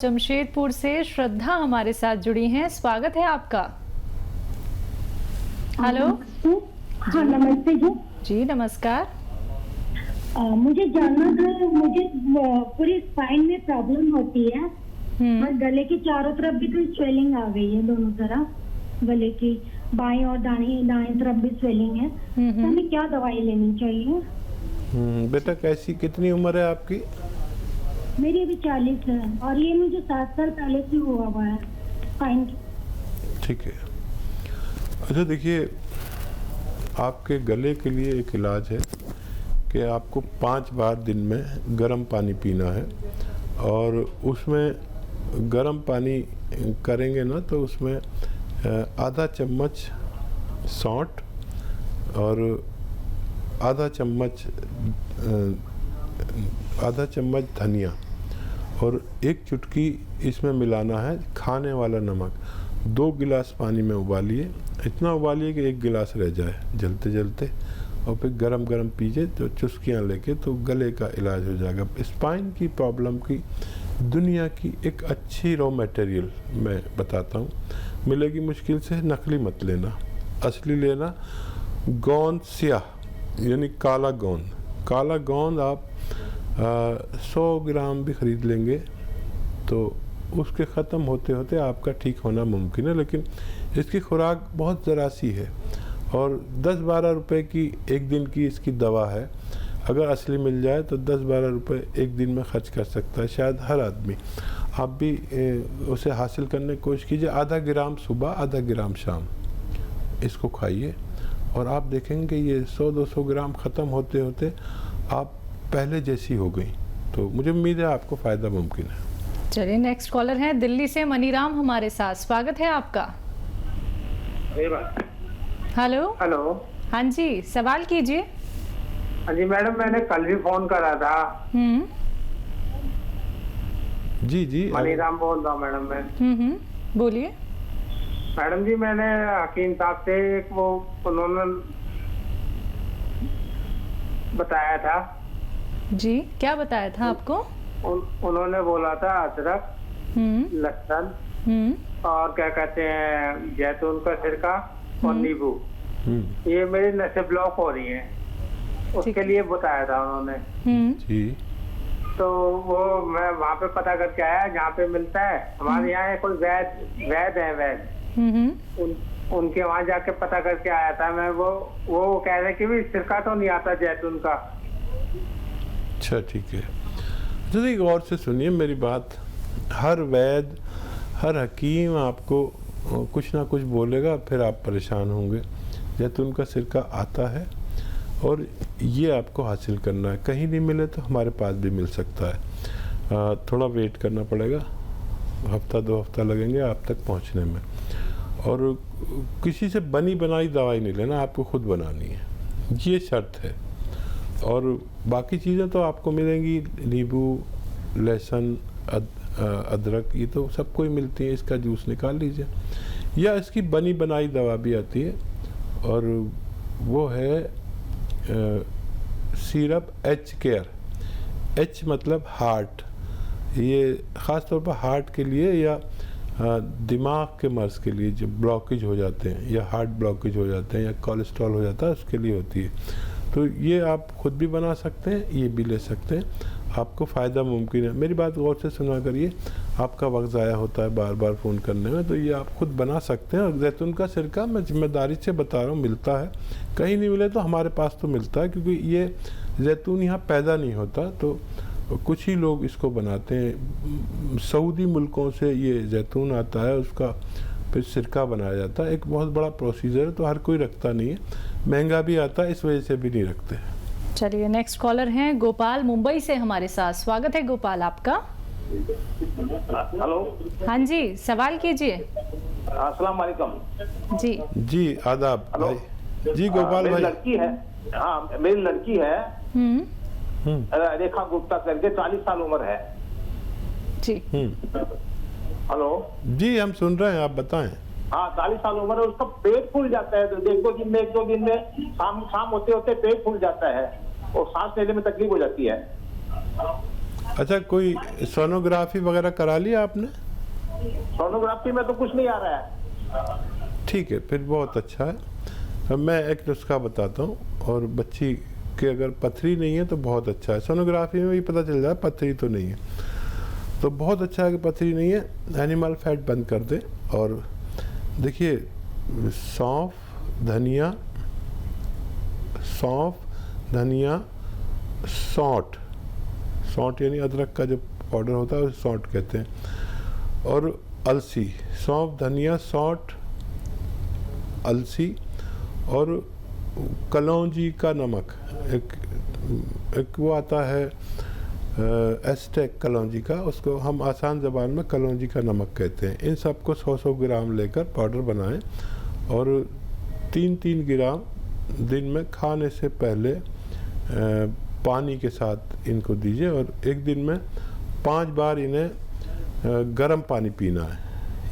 जमशेदपुर से श्रद्धा हमारे साथ जुड़ी हैं। स्वागत है आपका। हेलो। हाँ नमस्ते जी। जी नमस्कार। मुझे जानना था, मुझे पूरी स्पाइन में प्रॉब्लम होती है और गले के चारों तरफ भी तो स्वेलिंग आ गई है, दोनों तरफ गले की बाएं और दाएं तरफ भी स्वेलिंग है। तो हमें क्या दवाई लेनी चाहिए? बेटा कैसी कितनी उम्र है आपकी? मेरी अभी 40 है और ये मुझे 7 साल पहले से हुआ है स्पाइन। ठीक है। अच्छा देखिए, आपके गले के लिए एक इलाज है कि आपको 5 बार दिन में गर्म पानी पीना है और उसमें गर्म पानी करेंगे ना तो उसमें आधा चम्मच सौंठ और आधा चम्मच धनिया और एक चुटकी इसमें मिलाना है खाने वाला नमक। 2 गिलास पानी में उबालिए, इतना उबालिए कि 1 गिलास रह जाए जलते जलते, और फिर गरम गरम पीजिए तो चुस्कियाँ लेके तो गले का इलाज हो जाएगा। स्पाइन की प्रॉब्लम की दुनिया की एक अच्छी रॉ मटेरियल मैं बताता हूँ, मिलेगी मुश्किल से, नकली मत लेना, असली लेना। गोंद स्याह यानी काला गोंद, काला गोंद आप 100 ग्राम भी ख़रीद लेंगे तो उसके ख़त्म होते होते आपका ठीक होना मुमकिन है, लेकिन इसकी खुराक बहुत ज़रा सी है और 10-12 रुपए की एक दिन की इसकी दवा है। अगर असली मिल जाए तो 10-12 रुपए एक दिन में खर्च कर सकता है शायद हर आदमी। आप भी उसे हासिल करने की कोशिश कीजिए। आधा ग्राम सुबह, आधा ग्राम शाम इसको खाइए और आप देखेंगे ये 100-200 ग्राम ख़त्म होते होते आप पहले जैसी हो गई। तो मुझे उम्मीद है आपको फ़ायदा मुमकिन है। चलिए नेक्स्ट कॉलर है दिल्ली से मनीराम हमारे साथ। स्वागत है आपका। हेलो। हेलो। हाँ जी, सवाल कीजिए। हाँ जी मैडम, मैंने कल भी फोन करा था। जी जी मनीराम बोल रहा हूँ मैडम मैं। बोलिए मैडम जी, मैंने हकीम साहब से एक वो उन्होंने बताया था। जी, क्या बताया था आपको? उन्होंने बोला था अदरक, लहसुन और क्या कहते हैं जैतून का सिरका और नींबू, ये मेरी नसें ब्लॉक हो रही हैं, उसके लिए बताया था उन्होंने। जी तो वो मैं वहाँ पे पता करके आया जहाँ पे मिलता है। हमारे यहाँ कोई वैद है वैद, उनके वहाँ जाके पता करके आया था मैं। वो कह रहे कि भी सिरका तो नहीं आता जैतून का। अच्छा ठीक है। तो देखिए गौर से सुनिए मेरी बात। हर वैद, हर हकीम आपको कुछ ना कुछ बोलेगा, फिर आप परेशान होंगे। जैतून का सिरका आता है और ये आपको हासिल करना है। कहीं नहीं मिले तो हमारे पास भी मिल सकता है। थोड़ा वेट करना पड़ेगा, हफ्ता 2 हफ्ता लगेंगे आप तक पहुंचने में। और किसी से बनी बनाई दवाई नहीं लेना, आपको खुद बनानी है, ये शर्त है। और बाकी चीज़ें तो आपको मिलेंगी, नींबू, लहसुन, अदरक, ये तो सबको ही मिलती है। इसका जूस निकाल लीजिए, या इसकी बनी बनाई दवा भी आती है और वो है सिरप एच केयर। एच मतलब हार्ट, ये ख़ास तौर पर हार्ट के लिए या दिमाग के मर्ज़ के लिए, जो ब्लॉकेज हो जाते हैं या हार्ट ब्लॉकेज हो जाते हैं या कोलेस्ट्रॉल हो जाता है, उसके लिए होती है। तो ये आप खुद भी बना सकते हैं, ये भी ले सकते हैं, आपको फ़ायदा मुमकिन है। मेरी बात गौर से सुना करिए, आपका वक्त ज़ाया होता है बार बार फ़ोन करने में, तो ये आप खुद बना सकते हैं। और जैतून का सिरका मैं जिम्मेदारी से बता रहा हूँ, मिलता है। कहीं नहीं मिले तो हमारे पास तो मिलता है, क्योंकि ये जैतून यहाँ पैदा नहीं होता, तो कुछ ही लोग इसको बनाते हैं। सऊदी मुल्कों से ये जैतून आता है, उसका फिर सिरका बनाया जाता है। एक बहुत बड़ा प्रोसीजर है, तो हर कोई रखता नहीं है, महंगा भी आता है, इस वजह से भी नहीं रखते। चलिए नेक्स्ट कॉलर हैं गोपाल मुंबई से हमारे साथ। स्वागत है गोपाल आपका। हेलो। हाँ जी, सवाल कीजिए। अस्सलाम वालेकुम। जी आदाब भाई। जी गोपाल भाई। लड़की है, हाँ मेरी लड़की है रेखा गुप्ता करके, 40 साल उम्र है जी। हेलो जी, हम सुन रहे हैं, आप बताएं। हाँ 40 साल उम्र है, उसका पेट फूल जाता है। तो एक दो दिन में शाम होते होते पेट फूल जाता है और सांस लेने में तकलीफ हो जाती है। अच्छा, कोई सोनोग्राफी वगैरह करा लिया आपने? सोनोग्राफी में तो कुछ नहीं आ रहा है। ठीक है, फिर बहुत अच्छा है। अब मैं एक नुस्खा बताता हूँ, और बच्ची के अगर पथरी नहीं है तो बहुत अच्छा है। सोनोग्राफी में भी पता चल जाए पथरी तो नहीं है, तो बहुत अच्छा है कि पथरी नहीं है। एनिमल फैट बंद कर दे, और देखिए सौंफ धनिया, सौंठ यानी अदरक का जो पाउडर होता है उसे सौंठ कहते हैं, और अलसी, सौंफ धनिया सौंठ अलसी, और कलौंजी का नमक, एक वो आता है एस्टेक कलौंजी का, उसको हम आसान ज़बान में कलौंजी का नमक कहते हैं। इन सबको 100-100 ग्राम लेकर पाउडर बनाएं, और 3-3 ग्राम दिन में खाने से पहले पानी के साथ इनको दीजिए, और एक दिन में 5 बार इन्हें गर्म पानी पीना है।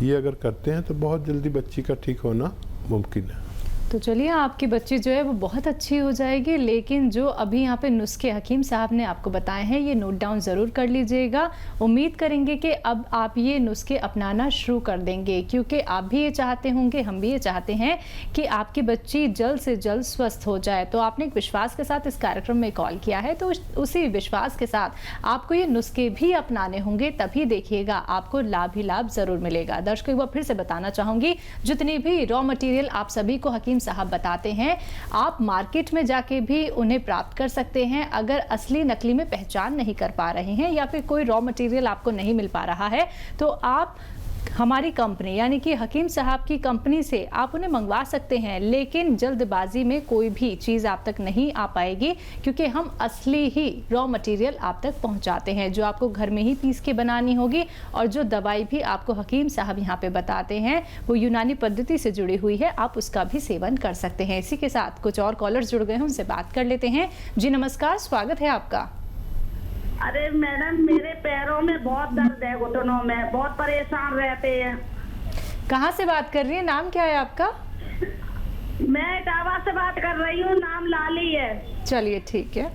ये अगर करते हैं तो बहुत जल्दी बच्ची का ठीक होना मुमकिन है। तो चलिए, आपकी बच्ची जो है वो बहुत अच्छी हो जाएगी। लेकिन जो अभी यहाँ पे नुस्खे हकीम साहब ने आपको बताए हैं, ये नोट डाउन ज़रूर कर लीजिएगा। उम्मीद करेंगे कि अब आप ये नुस्खे अपनाना शुरू कर देंगे, क्योंकि आप भी ये चाहते होंगे, हम भी ये चाहते हैं कि आपकी बच्ची जल्द से जल्द स्वस्थ हो जाए। तो आपने एक विश्वास के साथ इस कार्यक्रम में कॉल किया है, तो उसी विश्वास के साथ आपको ये नुस्खे भी अपनाने होंगे, तभी देखिएगा आपको लाभ ही लाभ ज़रूर मिलेगा। दर्शकों, एक बार फिर से बताना चाहूँगी, जितनी भी रॉ मटीरियल आप सभी को हकीम साहब बताते हैं, आप मार्केट में जाके भी उन्हें प्राप्त कर सकते हैं। अगर असली नकली में पहचान नहीं कर पा रहे हैं, या फिर कोई रॉ मटेरियल आपको नहीं मिल पा रहा है, तो आप हमारी कंपनी यानी कि हकीम साहब की कंपनी से आप उन्हें मंगवा सकते हैं। लेकिन जल्दबाजी में कोई भी चीज़ आप तक नहीं आ पाएगी, क्योंकि हम असली ही रॉ मटेरियल आप तक पहुंचाते हैं, जो आपको घर में ही पीस के बनानी होगी। और जो दवाई भी आपको हकीम साहब यहाँ पे बताते हैं, वो यूनानी पद्धति से जुड़ी हुई है, आप उसका भी सेवन कर सकते हैं। इसी के साथ कुछ और कॉलर्स जुड़ गए हैं, उनसे बात कर लेते हैं। जी नमस्कार, स्वागत है आपका। अरे मैडम, मेरे पैरों में बहुत दर्द है, घुटनों में, बहुत परेशान रहते हैं। कहाँ से बात कर रही है, नाम क्या है आपका? मैं इटावा से बात कर रही हूँ, नाम लाली है। चलिए ठीक है।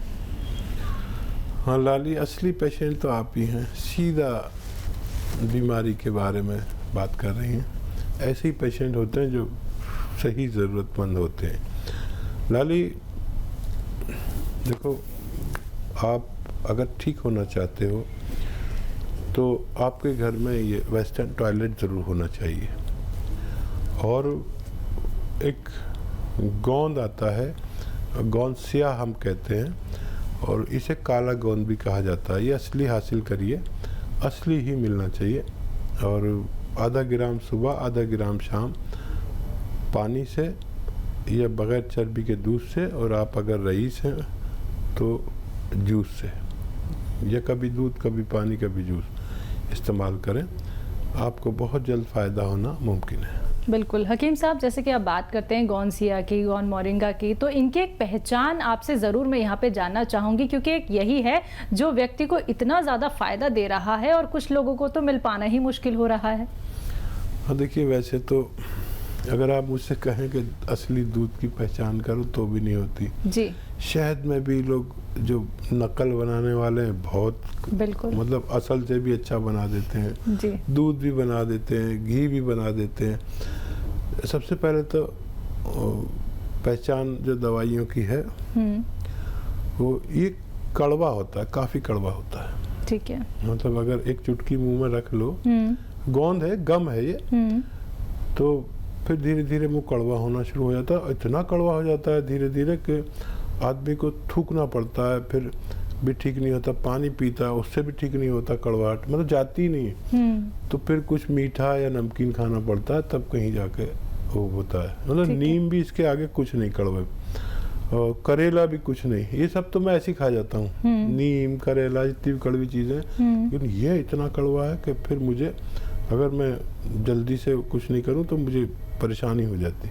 हाँ लाली, असली पेशेंट तो आप ही हैं, सीधा बीमारी के बारे में बात कर रही हैं। ऐसे ही पेशेंट होते हैं जो सही ज़रूरतमंद होते हैं। लाली देखो, आप अगर ठीक होना चाहते हो तो आपके घर में ये वेस्टर्न टॉयलेट ज़रूर होना चाहिए, और एक गोंद आता है, गोंद स्याह हम कहते हैं, और इसे काला गोंद भी कहा जाता है। ये असली हासिल करिए, असली ही मिलना चाहिए। और आधा ग्राम सुबह, आधा ग्राम शाम, पानी से या बग़ैर चर्बी के दूध से, और आप अगर रईस हैं तो जूस से, या कभी दूध कभी पानी कभी जूस इस्तेमाल करें, आपको बहुत जल्द फ़ायदा होना मुमकिन है। बिल्कुल हकीम साहब, जैसे कि आप बात करते हैं गोंसिया की, गोन मोरिंगा की, तो इनकी एक पहचान आपसे ज़रूर मैं यहाँ पे जानना चाहूँगी, क्योंकि एक यही है जो व्यक्ति को इतना ज़्यादा फ़ायदा दे रहा है, और कुछ लोगों को तो मिल पाना ही मुश्किल हो रहा है। हाँ देखिए, वैसे तो अगर आप मुझसे कहें कि असली दूध की पहचान करो तो भी नहीं होती जी। शहद में भी लोग जो नकल बनाने वाले हैं, बहुत बिल्कुल, मतलब असल से भी अच्छा बना देते हैं जी। दूध भी बना देते हैं, घी भी बना देते हैं। सबसे पहले तो पहचान जो दवाइयों की है वो ये कड़वा होता है, काफ़ी कड़वा होता है। ठीक है। मतलब अगर एक चुटकी मुंह में रख लो, गोंद है, गम है ये, तो फिर धीरे धीरे मुंह कड़वा होना शुरू हो जाता है। इतना कड़वा हो जाता है धीरे धीरे कि आदमी को थूकना पड़ता है, फिर भी ठीक नहीं होता। पानी पीता है, उससे भी ठीक नहीं होता, कड़वाहट मतलब जाती नहीं। तो फिर कुछ मीठा या नमकीन खाना पड़ता है, तब कहीं जाके वो होता है। मतलब नीम भी इसके आगे कुछ नहीं, कड़वे, और करेला भी कुछ नहीं। ये सब तो मैं ऐसे ही खा जाता हूँ, नीम, करेला, जितनी भी कड़वी चीज़ें, लेकिन ये इतना कड़वा है कि फिर मुझे, अगर मैं जल्दी से कुछ नहीं करूँ तो मुझे परेशानी हो जाती।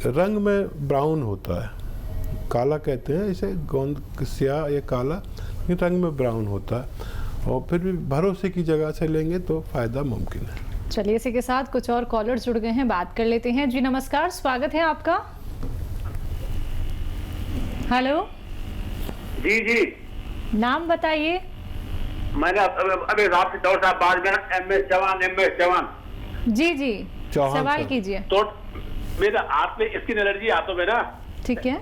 रंग में ब्राउन होता है, काला कहते हैं इसे, गोंद स्याह या काला, लेकिन रंग में ब्राउन होता है। और फिर भी भरोसे की जगह से लेंगे तो फ़ायदा मुमकिन है। चलिए, इसी के साथ कुछ और कॉलर जुड़ गए हैं, बात कर लेते हैं। जी नमस्कार, स्वागत है आपका। हेलो जी जी, नाम बताइए। मैंने अभी रात डॉक्टर साहब बाद में MS चौहान जी जी चौहान सवाल साहब। कीजिए। तो मेरे हाथ में स्किन एलर्जी हाथों में ना, ठीक है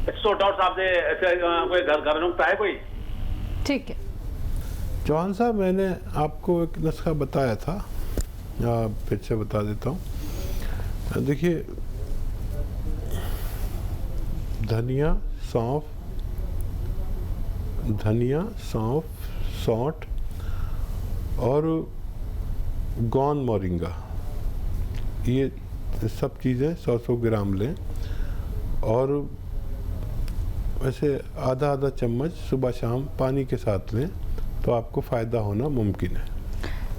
तो डॉक्टर साहब से ऐसे कोई घर नुस्खा है कोई? ठीक है। चौहान साहब, मैंने आपको एक नुस्खा बताया था, फिर से बता देता हूँ। देखिए, धनिया, सौंफ, सौंठ और गौन मोरिंगा, ये सब चीज़ें 100-100 ग्राम लें और वैसे आधा चम्मच सुबह शाम पानी के साथ लें तो आपको फ़ायदा होना मुमकिन है।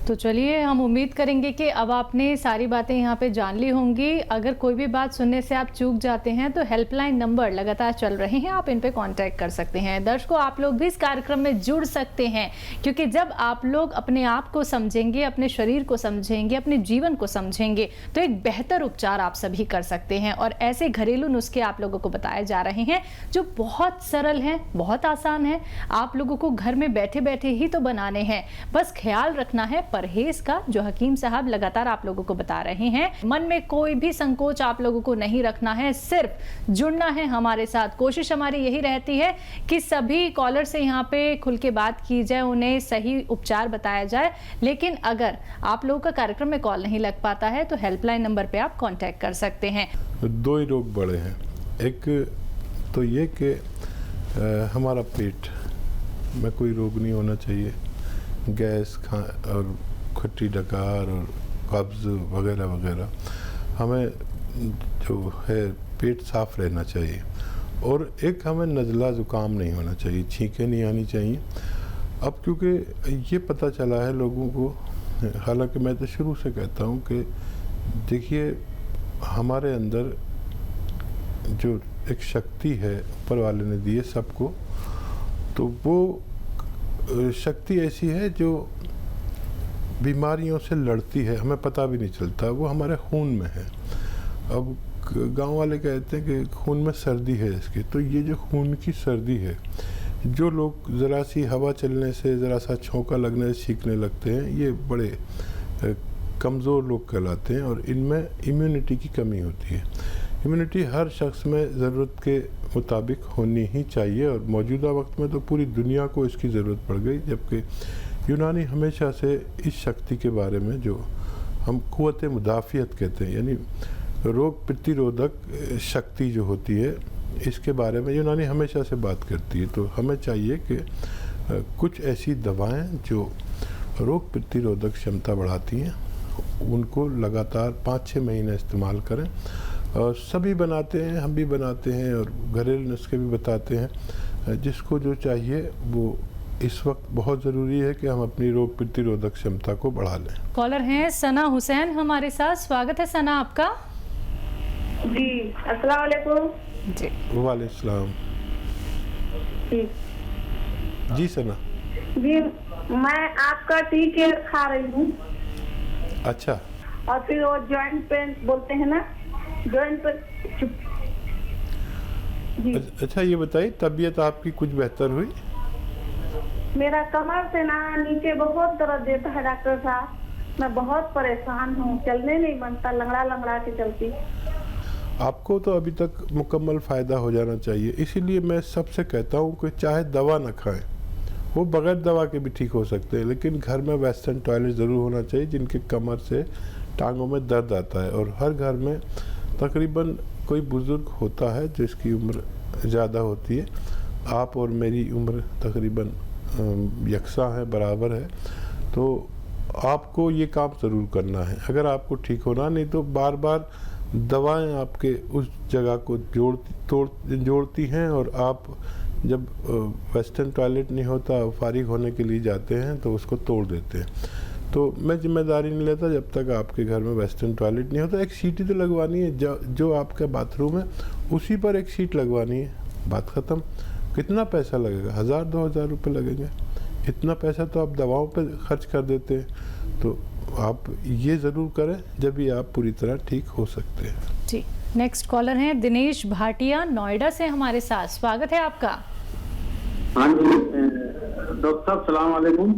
तो चलिए, हम उम्मीद करेंगे कि अब आपने सारी बातें यहाँ पे जान ली होंगी। अगर कोई भी बात सुनने से आप चूक जाते हैं तो हेल्पलाइन नंबर लगातार चल रहे हैं, आप इन पे कांटेक्ट कर सकते हैं। दर्शकों, आप लोग भी इस कार्यक्रम में जुड़ सकते हैं, क्योंकि जब आप लोग अपने आप को समझेंगे, अपने शरीर को समझेंगे, अपने जीवन को समझेंगे, तो एक बेहतर उपचार आप सभी कर सकते हैं। और ऐसे घरेलू नुस्खे आप लोगों को बताए जा रहे हैं जो बहुत सरल हैं, बहुत आसान है, आप लोगों को घर में बैठे बैठे ही तो बनाने हैं। बस ख्याल रखना है परहेज का, जो हकीम साहब लगातार आप लोगों को बता रहे हैं। मन में कोई भी संकोच आप लोगों को नहीं रखना है, सिर्फ जुड़ना है हमारे साथ। कोशिश हमारी यही रहती है कि सभी कॉलर से यहाँ पे खुल के बात की जाए, उन्हें सही उपचार बताया जाए। लेकिन अगर आप लोगों का कार्यक्रम में कॉल नहीं लग पाता है तो हेल्पलाइन नंबर पे आप कांटेक्ट कर सकते हैं। दो ही रोग बड़े हैं, एक तो ये कि हमारा पेट में कोई रोग नहीं होना चाहिए, गैस और खट्टी डकार और कब्ज़ वगैरह वगैरह, हमें जो है पेट साफ रहना चाहिए। और एक हमें नज़ला ज़ुकाम नहीं होना चाहिए, छींकें नहीं आनी चाहिए। अब क्योंकि ये पता चला है लोगों को, हालांकि मैं तो शुरू से कहता हूँ कि देखिए, हमारे अंदर जो एक शक्ति है ऊपर वाले ने दी है सबको, तो वो शक्ति ऐसी है जो बीमारियों से लड़ती है, हमें पता भी नहीं चलता, वो हमारे खून में है। अब गांव वाले कहते हैं कि खून में सर्दी है इसकी, तो ये जो खून की सर्दी है, जो लोग ज़रा सी हवा चलने से, ज़रा सा छौंका लगने से छींकने लगते हैं, ये बड़े कमज़ोर लोग कहलाते हैं और इनमें इम्यूनिटी की कमी होती है। इम्यूनिटी हर शख्स में ज़रूरत के मुताबिक होनी ही चाहिए और मौजूदा वक्त में तो पूरी दुनिया को इसकी ज़रूरत पड़ गई, जबकि यूनानी हमेशा से इस शक्ति के बारे में, जो हम क़ुव्वत मुदाफ़ियत कहते हैं, यानी रोग प्रतिरोधक शक्ति जो होती है, इसके बारे में यूनानी हमेशा से बात करती है। तो हमें चाहिए कि कुछ ऐसी दवाएं जो रोग प्रतिरोधक क्षमता बढ़ाती हैं, उनको लगातार 5-6 महीने इस्तेमाल करें। और सभी बनाते हैं, हम भी बनाते हैं और घरेलू नुस्खे भी बताते हैं। जिसको जो चाहिए वो, इस वक्त बहुत ज़रूरी है कि हम अपनी रोग प्रतिरोधक क्षमता को बढ़ा लें। कॉलर हैं सना हुसैन हमारे साथ, स्वागत है सना आपका। जी अस्सलाम वालेकुम। जी वालेकुम सलाम। जी सना जी, मैं आपका टी केयर खा रही हूँ। अच्छा, और फिर वो जॉइंट पेन बोलते हैं ना, जॉइंट पेन। जी अच्छा, ये बताइए तबीयत आपकी कुछ बेहतर हुई? मेरा कमर से ना नीचे बहुत दर्द देता है डॉक्टर साहब, मैं बहुत परेशान हूँ, चलने नहीं बनता, लंगड़ा लंगड़ा के चलती। आपको तो अभी तक मुकम्मल फ़ायदा हो जाना चाहिए, इसीलिए मैं सबसे कहता हूँ कि चाहे दवा न खाएं, वो बगैर दवा के भी ठीक हो सकते हैं, लेकिन घर में वेस्टर्न टॉयलेट ज़रूर होना चाहिए जिनके कमर से टांगों में दर्द आता है। और हर घर में तकरीबन कोई बुज़ुर्ग होता है जिसकी उम्र ज़्यादा होती है। आप और मेरी उम्र तकरीबन यकसा है, बराबर है, तो आपको ये काम ज़रूर करना है अगर आपको ठीक होना। नहीं तो बार बार दवाएं आपके उस जगह को जोड़ती हैं और आप जब वेस्टर्न टॉयलेट नहीं होता, फारिग होने के लिए जाते हैं तो उसको तोड़ देते हैं। तो मैं जिम्मेदारी नहीं लेता जब तक आपके घर में वेस्टर्न टॉयलेट नहीं होता। एक सीटी तो लगवानी है, जो आपका बाथरूम है उसी पर एक सीट लगवानी है, बात ख़त्म। कितना पैसा लगेगा? 1000-2000 रुपये लगेंगे। इतना पैसा तो आप दवाओं पे खर्च कर देते हैं। तो आप ये ज़रूर करें जब भी आप पूरी तरह ठीक हो सकते हैं। जी, नेक्स्ट कॉलर हैं दिनेश भाटिया नोएडा से हमारे साथ, स्वागत है आपका। हाँ जी, डॉक्टर साहब सलाम वालेकुम।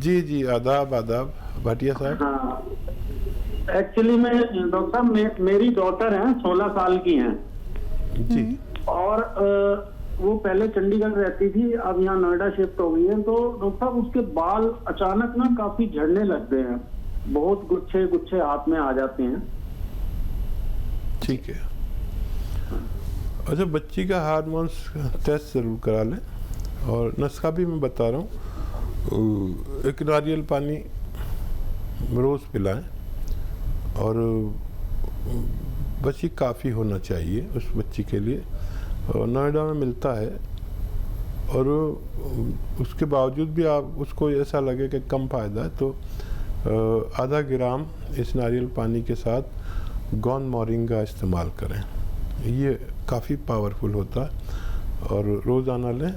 जी जी आदाब आदाब भाटिया साहब। हाँ एक्चुअली मैं डॉक्टर साहब मेरी डॉटर है 16 साल की हैं जी। और वो पहले चंडीगढ़ रहती थी, अब यहाँ नोएडा शिफ्ट हो गई है। तो डॉक्टर साहब उसके बाल अचानक ना काफी झड़ने लग गए हैं, बहुत गुच्छे गुच्छे हाथ में आ जाते हैं। ठीक है, अच्छा बच्ची का हार्मोन्स टेस्ट ज़रूर करा लें और नुस्खा भी मैं बता रहा हूँ। एक नारियल पानी रोज़ पिलाएं और बच्ची काफ़ी होना चाहिए उस बच्ची के लिए, और नोएडा में मिलता है। और उसके बावजूद भी आप उसको ऐसा लगे कि कम फ़ायदा है तो आधा ग्राम इस नारियल पानी के साथ गौन मोरिंगा इस्तेमाल करें, ये काफ़ी पावरफुल होता है। और रोज़ाना लें,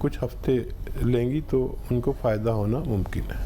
कुछ हफ्ते लेंगी तो उनको फ़ायदा होना मुमकिन है।